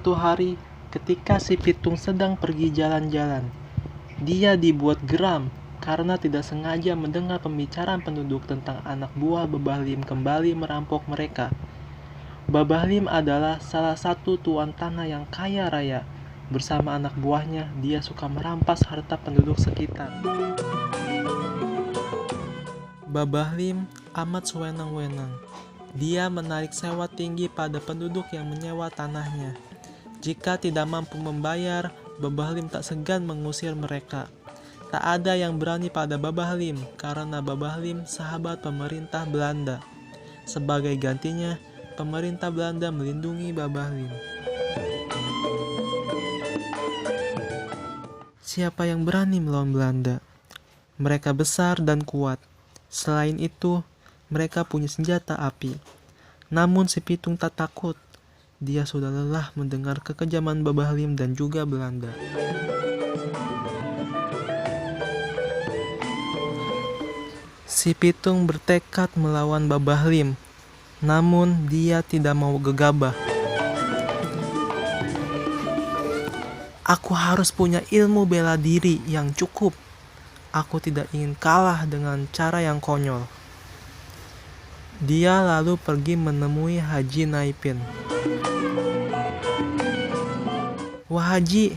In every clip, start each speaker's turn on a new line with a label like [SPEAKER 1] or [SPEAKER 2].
[SPEAKER 1] Suatu hari, ketika si Pitung sedang pergi jalan-jalan, dia dibuat geram karena tidak sengaja mendengar pembicaraan penduduk tentang anak buah Babah Lim kembali merampok mereka. Babah Lim adalah salah satu tuan tanah yang kaya raya. Bersama anak buahnya, dia suka merampas harta penduduk sekitar. Babah Lim amat sewenang-wenang. Dia menarik sewa tinggi pada penduduk yang menyewa tanahnya. Jika tidak mampu membayar, Babah Lim tak segan mengusir mereka. Tak ada yang berani pada Babah Lim karena Babah Lim sahabat pemerintah Belanda. Sebagai gantinya, pemerintah Belanda melindungi Babah Lim. Siapa yang berani melawan Belanda? Mereka besar dan kuat. Selain itu, mereka punya senjata api. Namun si Pitung tak takut. Dia sudah lelah mendengar kekejaman Babah Lim dan juga Belanda. Si Pitung bertekad melawan Babah Lim. Namun dia tidak mau gegabah. Aku harus punya ilmu bela diri yang cukup. Aku tidak ingin kalah dengan cara yang konyol. Dia lalu pergi menemui Haji Naipin. Wah Haji,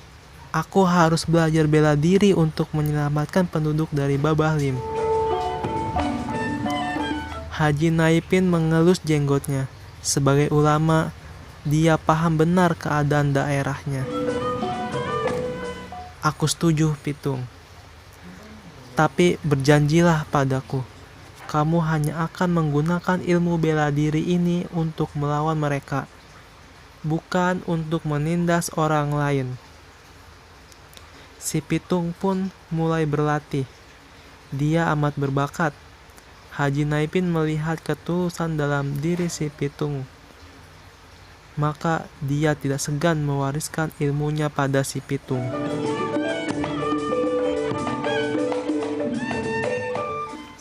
[SPEAKER 1] aku harus belajar bela diri untuk menyelamatkan penduduk dari Babah Lim. Haji Naipin mengelus jenggotnya. Sebagai ulama, dia paham benar keadaan daerahnya. Aku setuju, Pitung. Tapi berjanjilah padaku. Kamu hanya akan menggunakan ilmu bela diri ini untuk melawan mereka, bukan untuk menindas orang lain. Si Pitung pun mulai berlatih. Dia amat berbakat. Haji Naipin melihat ketulusan dalam diri si Pitung. Maka dia tidak segan mewariskan ilmunya pada si Pitung.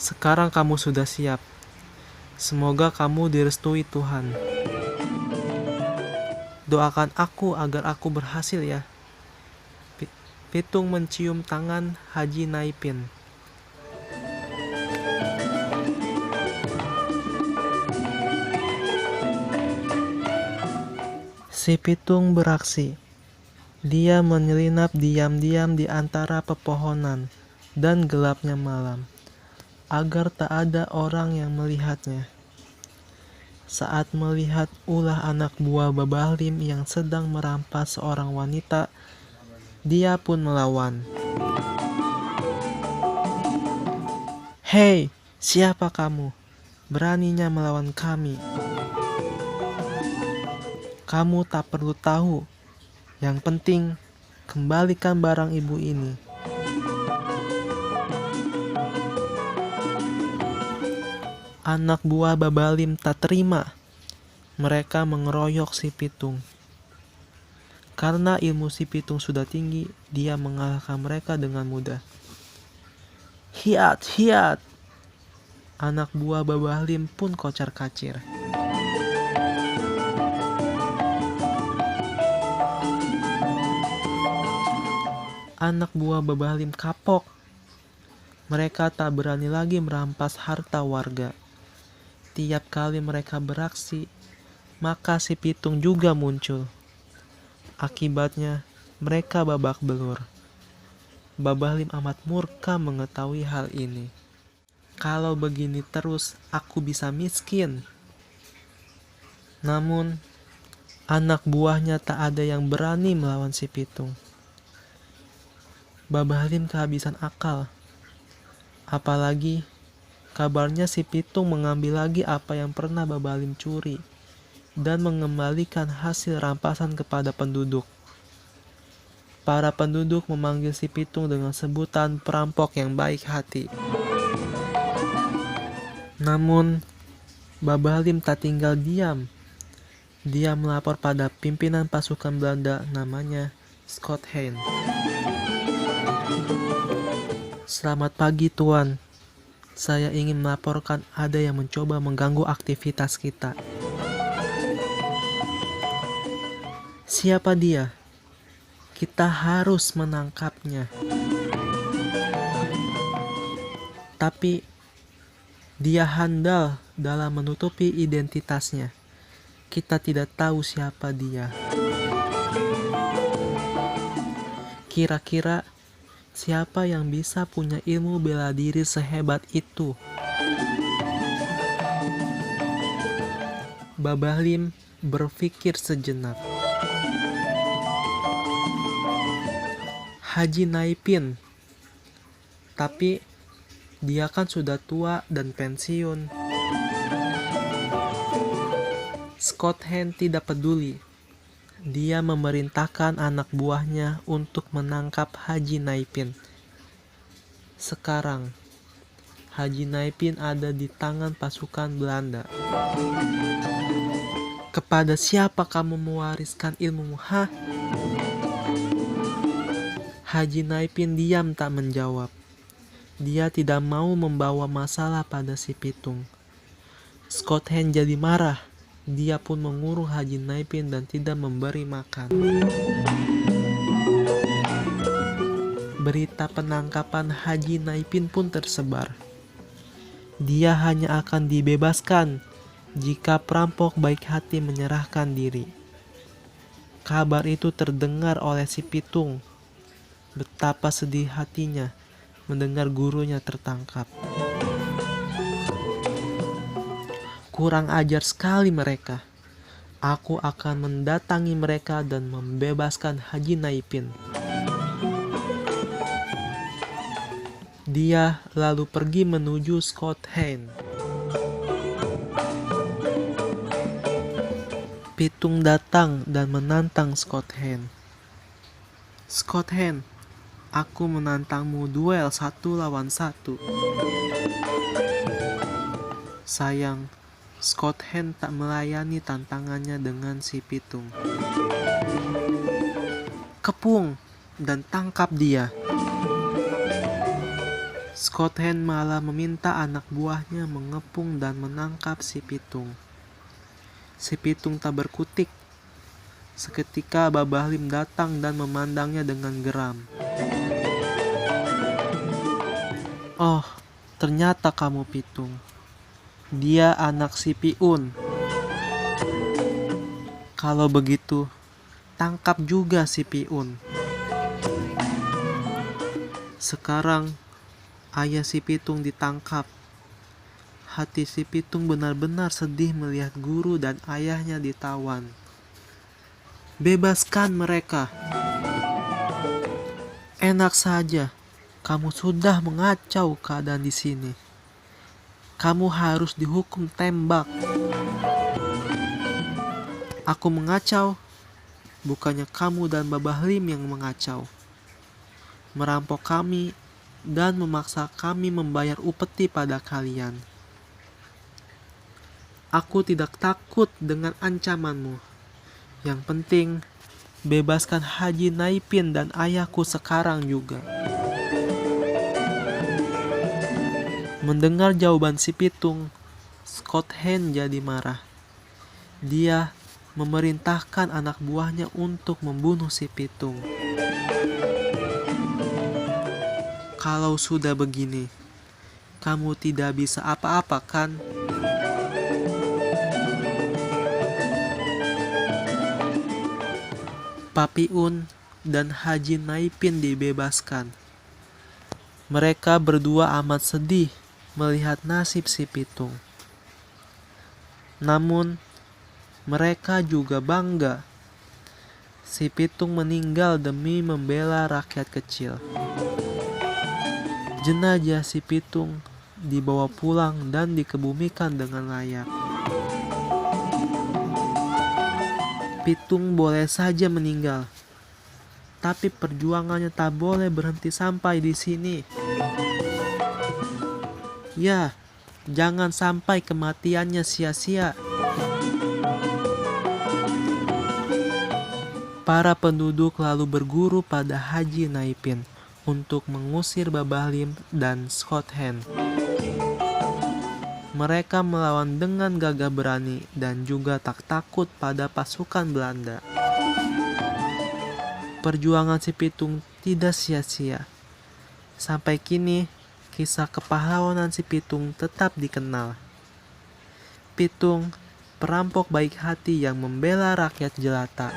[SPEAKER 1] Sekarang kamu sudah siap. Semoga kamu direstui Tuhan. Doakan aku agar aku berhasil ya. Pitung mencium tangan Haji Naipin. Si Pitung beraksi. Dia menyelinap diam-diam di antara pepohonan dan gelapnya malam, agar tak ada orang yang melihatnya. Saat melihat ulah anak buah Babah Lim yang sedang merampas seorang wanita, dia pun melawan. Hei, siapa kamu? Beraninya melawan kami. Kamu tak perlu tahu. Yang penting, kembalikan barang ibu ini. Anak buah Babah Lim tak terima. Mereka mengeroyok si Pitung. Karena ilmu si Pitung sudah tinggi, dia mengalahkan mereka dengan mudah. Hiat, hiat! Anak buah Babah Lim pun kocar-kacir. Anak buah Babah Lim kapok. Mereka tak berani lagi merampas harta warga. Tiap kali mereka beraksi, maka si Pitung juga muncul. Akibatnya, mereka babak belur. Babah Lim amat murka mengetahui hal ini. Kalau begini terus, aku bisa miskin. Namun, anak buahnya tak ada yang berani melawan si Pitung. Babah Lim kehabisan akal. Apalagi, kabarnya si Pitung mengambil lagi apa yang pernah Babah Lim curi dan mengembalikan hasil rampasan kepada penduduk. Para penduduk memanggil si Pitung dengan sebutan perampok yang baik hati. Namun, Babah Lim tak tinggal diam. Dia melapor pada pimpinan pasukan Belanda namanya Scott Hein. Selamat pagi Tuan. Saya ingin melaporkan ada yang mencoba mengganggu aktivitas kita. Siapa dia? Kita harus menangkapnya. Tapi dia handal dalam menutupi identitasnya. Kita tidak tahu siapa dia. Kira-kira siapa yang bisa punya ilmu bela diri sehebat itu? Babah Lim berpikir sejenak. Haji Naipin. Tapi dia kan sudah tua dan pensiun. Scott Hand tidak peduli. Dia memerintahkan anak buahnya untuk menangkap Haji Naipin. Sekarang, Haji Naipin ada di tangan pasukan Belanda. Kepada siapa kamu mewariskan ilmumu, ha? Haji Naipin diam tak menjawab. Dia tidak mau membawa masalah pada si Pitung. Scott Hand jadi marah. Dia pun mengurung Haji Naipin dan tidak memberi makan. Berita penangkapan Haji Naipin pun tersebar. Dia hanya akan dibebaskan jika perampok baik hati menyerahkan diri. Kabar itu terdengar oleh si Pitung. Betapa sedih hatinya mendengar gurunya tertangkap. Kurang ajar sekali mereka. Aku akan mendatangi mereka dan membebaskan Haji Naipin. Dia lalu pergi menuju Scott Hand. Pitung datang dan menantang Scott Hand. Scott Hand, aku menantangmu duel 1 lawan 1. Sayang, Scott Hand tak melayani tantangannya dengan si Pitung. Kepung dan tangkap dia. Scott Hand malah meminta anak buahnya mengepung dan menangkap si Pitung. Si Pitung tak berkutik. Seketika Babah Lim datang dan memandangnya dengan geram. Oh, ternyata kamu Pitung. Dia anak si Piun. Kalau begitu, tangkap juga si Piun. Sekarang, ayah si Pitung ditangkap. Hati si Pitung benar-benar sedih melihat guru dan ayahnya ditawan. Bebaskan mereka. Enak saja, kamu sudah mengacau keadaan di sini. Kamu harus dihukum tembak. Aku mengacau, bukannya kamu dan Babah Lim yang mengacau. Merampok kami dan memaksa kami membayar upeti pada kalian. Aku tidak takut dengan ancamanmu. Yang penting, bebaskan Haji Naipin dan ayahku sekarang juga. Mendengar jawaban si Pitung, Scott Hand jadi marah. Dia memerintahkan anak buahnya untuk membunuh si Pitung. Kalau sudah begini, kamu tidak bisa apa-apa kan? Papiun dan Haji Naipin dibebaskan. Mereka berdua amat sedih melihat nasib si Pitung. Namun, mereka juga bangga. Si Pitung meninggal demi membela rakyat kecil. Jenazah si Pitung dibawa pulang dan dikebumikan dengan layak. Pitung boleh saja meninggal, tapi perjuangannya tak boleh berhenti sampai di sini. Ya, jangan sampai kematiannya sia-sia. Para penduduk lalu berguru pada Haji Naipin untuk mengusir Babah Lim dan Scott Hand. Mereka melawan dengan gagah berani dan juga tak takut pada pasukan Belanda. perjuangan si Pitung tidak sia-sia. Sampai kini, kisah kepahlawanan si Pitung tetap dikenal. Pitung, perampok baik hati yang membela rakyat jelata.